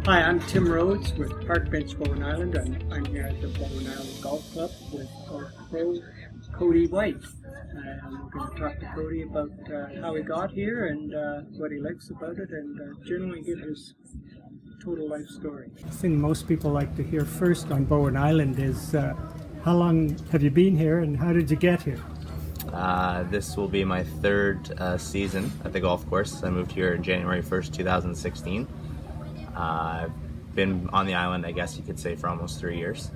Hi, I'm Tim Rhodes with Parkbench, Bowen Island, and I'm here at the Bowen Island Golf Club with our pro, Cody White. We're going to talk to Cody about how he got here and what he likes about it, and generally give his total life story. The thing most people like to hear first on Bowen Island is how long have you been here and how did you get here? This will be my third season at the golf course. I moved here January 1st, 2016. I've been on the island, I guess you could say, for almost 3 years.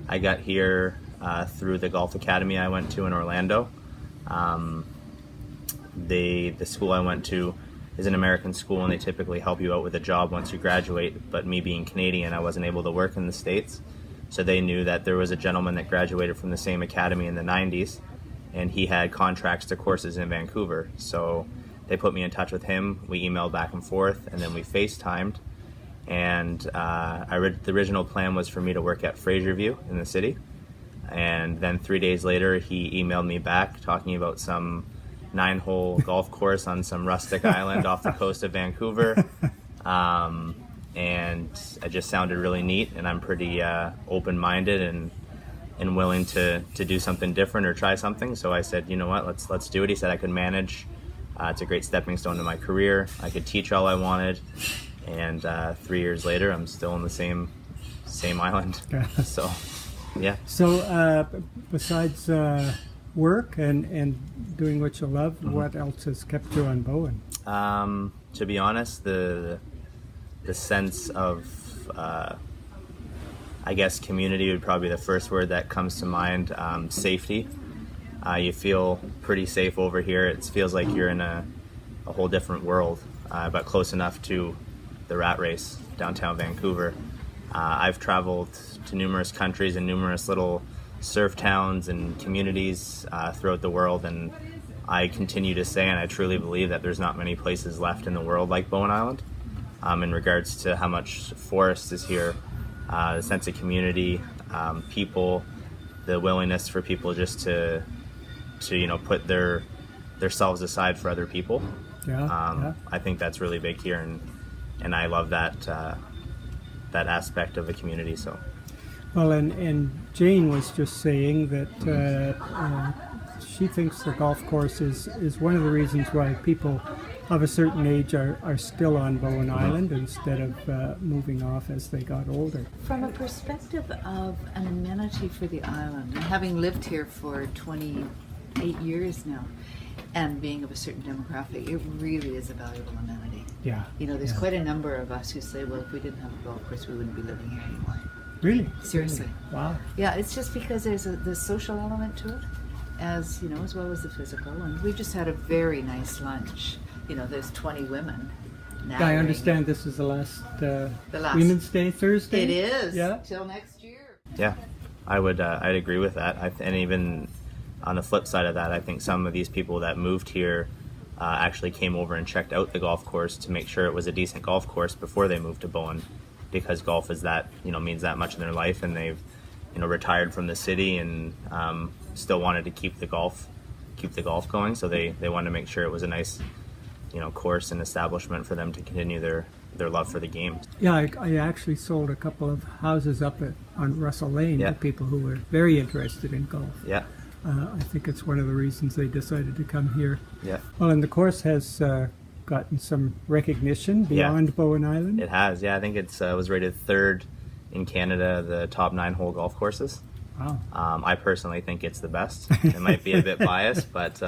I got here through the golf academy I went to in Orlando. The school I went to is an American school, and they typically help you out with a job once you graduate. But me being Canadian, I wasn't able to work in the States. So they knew that there was a gentleman that graduated from the same academy in the 90s, and he had contracts to courses in Vancouver. So they put me in touch with him. We emailed back and forth, and then we FaceTimed. And the original plan was for me to work at Fraserview in the city. And then 3 days later, he emailed me back talking about some 9-hole golf course on some rustic island off the coast of Vancouver. And it just sounded really neat, and I'm pretty open-minded and willing to do something different or try something. So I said, you know what, let's do it. He said I could manage. It's a great stepping stone to my career. I could teach all I wanted. And 3 years later, I'm still in the same island. So, yeah. So, besides work and doing what you love, what else has kept you on Bowen? To be honest, the sense of, I guess, community would probably be the first word that comes to mind. Safety. You feel pretty safe over here. It feels like you're in a whole different world, but close enough to the rat race downtown Vancouver. I've traveled to numerous countries and numerous little surf towns and communities throughout the world, and I continue to say, and I truly believe, that there's not many places left in the world like Bowen Island. In regards to how much forest is here, the sense of community, people, the willingness for people just to put their selves aside for other people. I think that's really big here, and I love that aspect of the community. So, well, and Jane was just saying that she thinks the golf course is one of the reasons why people of a certain age are still on Bowen Island instead of moving off as they got older. From a perspective of an amenity for the island, and having lived here for 28 years now, and being of a certain demographic, it really is a valuable amenity. Yeah. There's quite a number of us who say, well, if we didn't have a golf course, we wouldn't be living here anymore. Really? Seriously. Really? Wow. Yeah, it's just because there's the social element to it, as well as the physical. And we just had a very nice lunch. There's 20 women. I understand this is the last Women's Day, Thursday? It is. Yeah. Till next year. Yeah, I'd agree with that. And even on the flip side of that, I think some of these people that moved here actually came over and checked out the golf course to make sure it was a decent golf course before they moved to Bowen, because golf is means that much in their life, and they've retired from the city and still wanted to keep the golf going. So they wanted to make sure it was a nice course and establishment for them to continue their love for the game. Yeah, I actually sold a couple of houses up on Russell Lane to people who were very interested in golf. Yeah. I think it's one of the reasons they decided to come here. Yeah. Well, and the course has gotten some recognition beyond Bowen Island. It has, yeah. I think it was rated third in Canada, the top 9-hole golf courses. Wow. I personally think it's the best. It might be a bit biased, but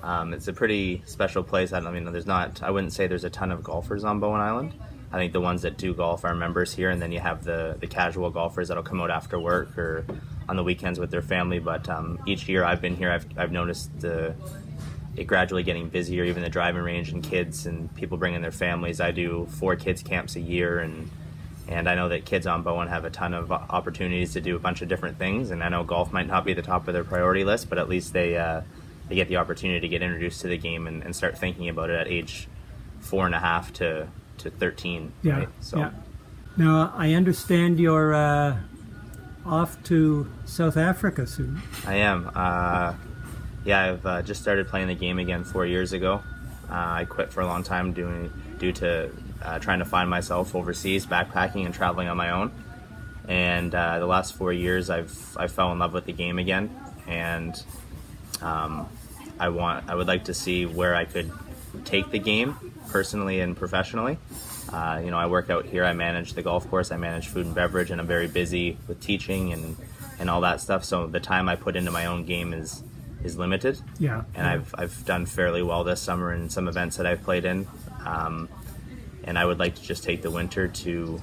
it's a pretty special place. I wouldn't say there's a ton of golfers on Bowen Island. I think the ones that do golf are members here, and then you have the casual golfers that'll come out after work or on the weekends with their family. But each year I've been here, I've noticed it gradually getting busier, even the driving range and kids and people bringing their families. I do 4 kids camps a year, and I know that kids on Bowen have a ton of opportunities to do a bunch of different things, and I know golf might not be the top of their priority list, but at least they get the opportunity to get introduced to the game and start thinking about it at age 4.5 to 13. Yeah. Right? So. Yeah. Now, I understand you're off to South Africa soon. I am. I've just started playing the game again 4 years ago. I quit for a long time due to trying to find myself overseas, backpacking and traveling on my own. And the last 4 years, I fell in love with the game again, and I would like to see where I could take the game personally and professionally. I work out here. I manage the golf course. I manage food and beverage, and I'm very busy with teaching and all that stuff. So the time I put into my own game is limited. Yeah. And I've done fairly well this summer in some events that I've played in. And I would like to just take the winter to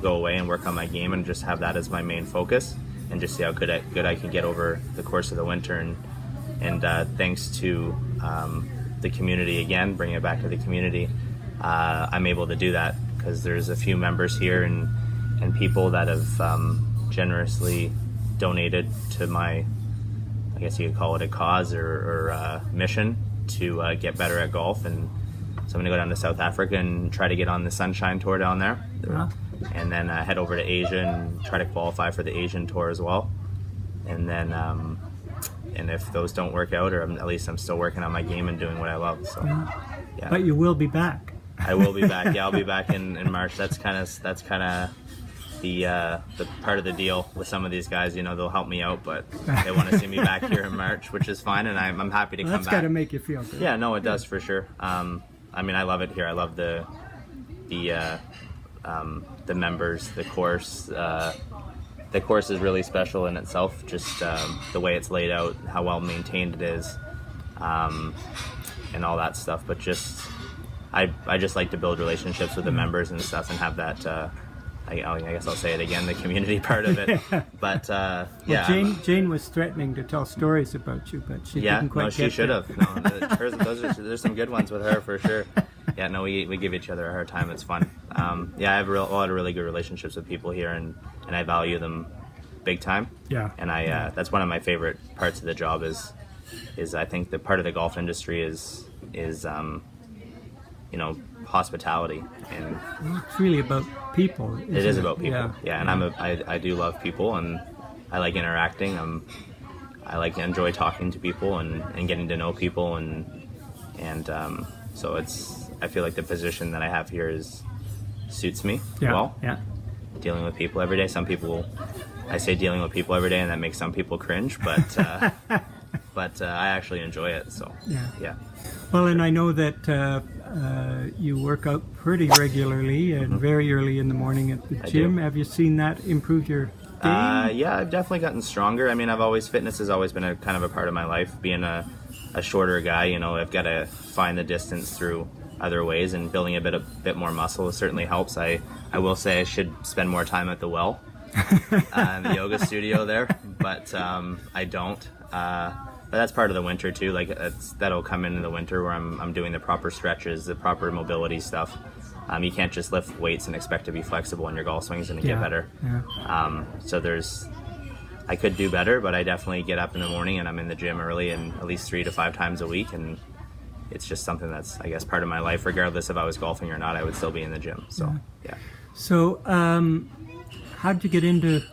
go away and work on my game and just have that as my main focus and just see how good I can get over the course of the winter. And thanks to the community again, bringing it back to the community, I'm able to do that because there's a few members here and people that have generously donated to my, I guess you could call it a cause or mission to get better at golf. And so I'm going to go down to South Africa and try to get on the Sunshine Tour down there. Wow. And then head over to Asia and try to qualify for the Asian Tour as well. And then, and if those don't work out, or at least I'm still working on my game and doing what I love. So, yeah. But you will be back. I will be back. Yeah, I'll be back in March. That's kind of the part of the deal with some of these guys. They'll help me out, but they want to see me back here in March, which is fine, and I'm happy to come back. That's got to make you feel good. Yeah, no, it does for sure. I love it here. I love the members, the course. The course is really special in itself, just the way it's laid out, how well maintained it is, and all that stuff. But I just like to build relationships with the members and stuff, and have that. I guess I'll say it again, the community part of it. But yeah. Well, Jane was threatening to tell stories about you, but she didn't quite get she should have. No, there's some good ones with her for sure. Yeah, no, we give each other a hard time. It's fun. I have a lot of really good relationships with people here, and I value them big time. Yeah. And that's one of my favorite parts of the job is I think the part of the golf industry is hospitality, and it's really about people. It is about people. Yeah, and I do love people, and I like interacting. I enjoy talking to people and getting to know people, and so I feel like the position that I have here suits me well. Yeah. Dealing with people every day. Some people, I say dealing with people every day, and that makes some people cringe, but I actually enjoy it. So yeah. Well, and I know that you work out pretty regularly and very early in the morning at the gym. Have you seen that improve your game? Yeah, I've definitely gotten stronger. Fitness has always been a kind of a part of my life. Being a shorter guy, I've got to find the distance through other ways, and building a bit more muscle certainly helps. I will say I should spend more time at the well, in the yoga studio there, but I don't. But that's part of the winter too. That'll come in the winter where I'm doing the proper stretches, the proper mobility stuff. You can't just lift weights and expect to be flexible, and your golf swing is going to get better. Yeah. I could do better, but I definitely get up in the morning and I'm in the gym early, and at least 3 to 5 times a week, and it's just something that's, I guess, part of my life. Regardless if I was golfing or not, I would still be in the gym. So yeah. So how did you get into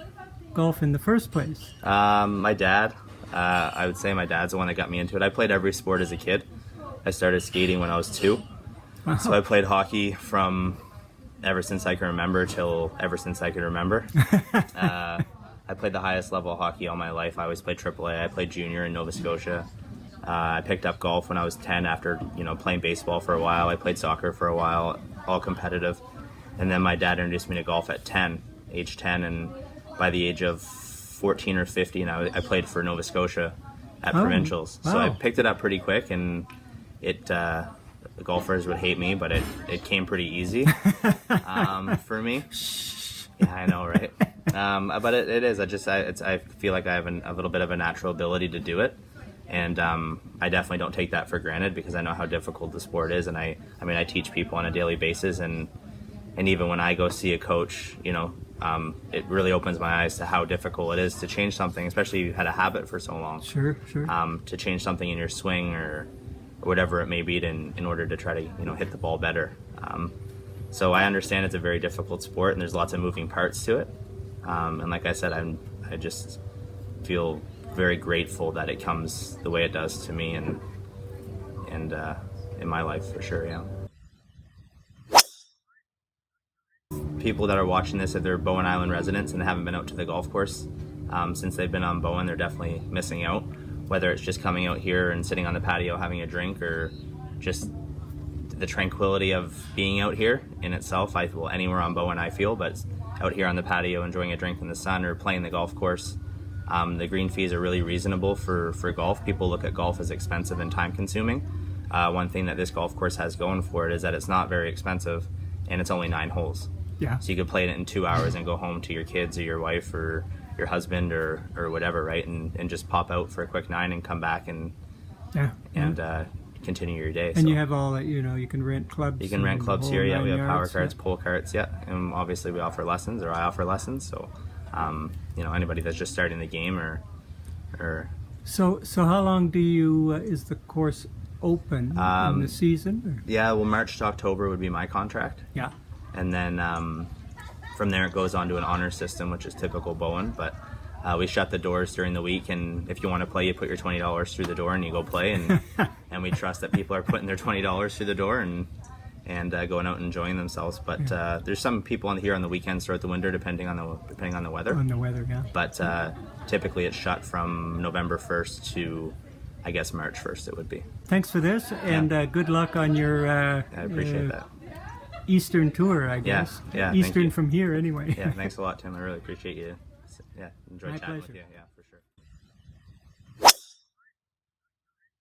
golf in the first place? My dad. I would say my dad's the one that got me into it. I played every sport as a kid. I started skating when I was 2. Wow. So I played hockey from ever since I can remember till ever since I can remember. I played the highest level of hockey all my life. I always played AAA. I played junior in Nova Scotia. I picked up golf when I was 10 after playing baseball for a while. I played soccer for a while, all competitive. And then my dad introduced me to golf at age 10, and by the age of 14 or 15, I played for Nova Scotia at provincials. Wow. So I picked it up pretty quick, and the golfers would hate me, but it came pretty easy for me. Yeah, I know, right? But it is. I feel like I have a little bit of a natural ability to do it, and I definitely don't take that for granted because I know how difficult the sport is, and I teach people on a daily basis, and even when I go see a coach, it really opens my eyes to how difficult it is to change something, especially if you've had a habit for so long. Sure. To change something in your swing or whatever it may be in order to try to hit the ball better. So I understand it's a very difficult sport, and there's lots of moving parts to it. And like I said, I just feel very grateful that it comes the way it does to me, and in my life for sure. Yeah. People that are watching this, if they're Bowen Island residents and haven't been out to the golf course since they've been on Bowen, they're definitely missing out. Whether it's just coming out here and sitting on the patio having a drink, or just the tranquility of being out here in itself. Anywhere on Bowen I feel, but out here on the patio enjoying a drink in the sun or playing the golf course. The green fees are really reasonable for golf. People look at golf as expensive and time consuming. One thing that this golf course has going for it is that it's not very expensive, and it's only 9 holes. Yeah. So you could play it in 2 hours and go home to your kids or your wife or your husband or whatever, right? And just pop out for a quick 9 and come back and continue your day. And you have all that, you can rent clubs. You can rent clubs here, yeah. We have power carts, yeah. pole carts, yeah. And obviously we offer lessons, or I offer lessons. So, anybody that's just starting the game or So how long do you is the course open in the season? Or? Yeah, well, March to October would be my contract. Yeah. And then from there it goes on to an honor system, which is typical Bowen. But we shut the doors during the week, and if you want to play, you put your $20 through the door and you go play. And and we trust that people are putting their $20 through the door and going out and enjoying themselves. But there's some people here on the weekends throughout the winter, depending on the weather. On the weather, yeah. But typically it's shut from November 1st to, I guess, March 1st it would be. Thanks for this, and good luck on your I appreciate that. Eastern tour, I guess. Yeah, Eastern from here, anyway. Yeah, thanks a lot, Tim. I really appreciate you. Yeah, enjoy chatting with you. Yeah, for sure.